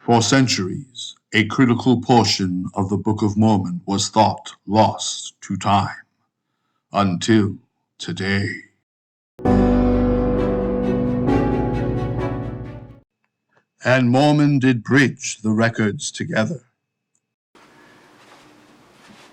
For centuries, a critical portion of the Book of Mormon was thought lost to time, until today. And Mormon did bridge the records together.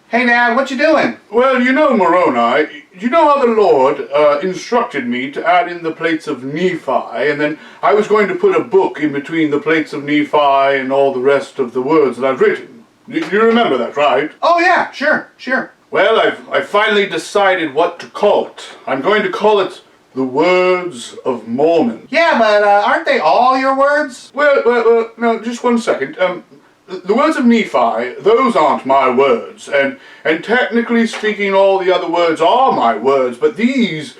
Hey, Dad, what you doing? Well, Moroni, you know how the Lord instructed me to add in the plates of Nephi, and then I was going to put a book in between the plates of Nephi and all the rest of the words that I've written. You remember that, right? Oh, yeah, sure. Well, I've finally decided what to call it. I'm going to call it the Words of Mormon. Yeah, but aren't they all your words? Well, no, just one second. The words of Nephi, those aren't my words, and technically speaking all the other words are my words, but these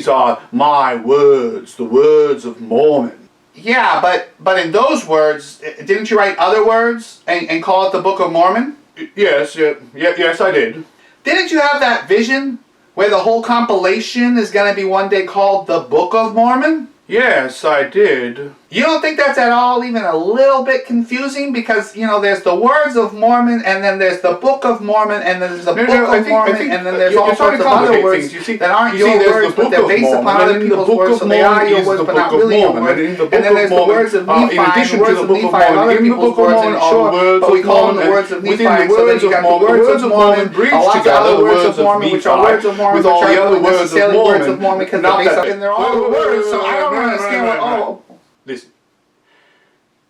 are my words, the Words of Mormon. Yeah, but in those words, didn't you write other words and call it the Book of Mormon? Yes, I did. Didn't you have that vision where the whole compilation is going to be one day called the Book of Mormon? Yes, I did. You don't think that's at all even a little bit confusing? Because, there's the Words of Mormon, and then there's the Book of Mormon, and then there's the Book of Mormon, and then there's all sorts of other words that aren't your words, but they're based upon other people's words, so they are your words, but not really your words. And then there's the Words of Nephi, and the Words of Nephi are other people's words, and sure, but we call them the Words of Nephi, and so then you got the Words of Mormon, lots of other Words of Mormon, which are Words of Mormon, which aren't necessarily Words of Mormon, because they're based up, and they're all words, so I don't understand what, Listen,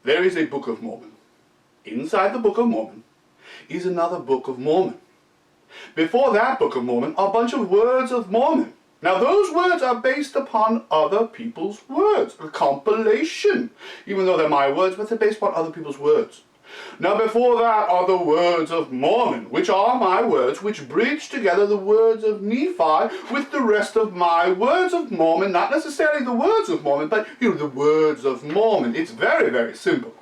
there is a Book of Mormon. Inside the Book of Mormon is another Book of Mormon. Before that Book of Mormon are a bunch of Words of Mormon. Now those words are based upon other people's words, a compilation. Even though they're my words, but they're based upon other people's words. Now before that are the Words of Mormon, which are my words, which bridge together the words of Nephi with the rest of my Words of Mormon, not necessarily the Words of Mormon, but the Words of Mormon. It's very, very simple.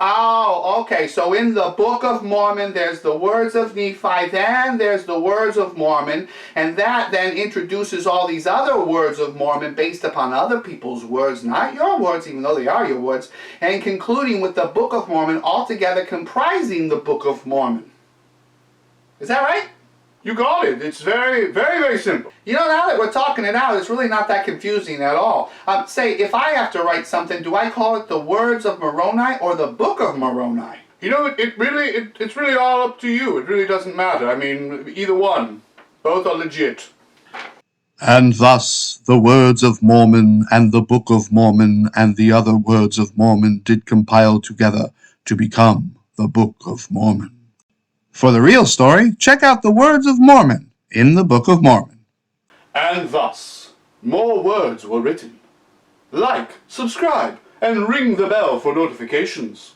Oh, okay, so in the Book of Mormon there's the Words of Nephi, then there's the Words of Mormon, and that then introduces all these other Words of Mormon based upon other people's words, not your words, even though they are your words, and concluding with the Book of Mormon, altogether comprising the Book of Mormon. Is that right? You got it. It's very, very, very simple. Now that we're talking it out, it's really not that confusing at all. Say, if I have to write something, do I call it the Words of Moroni or the Book of Moroni? It's really all up to you. It really doesn't matter. I mean, either one. Both are legit. And thus the Words of Mormon and the Book of Mormon and the other Words of Mormon did compile together to become the Book of Mormon. For the real story, check out the Words of Mormon in the Book of Mormon. And thus, more words were written. Like, subscribe, and ring the bell for notifications.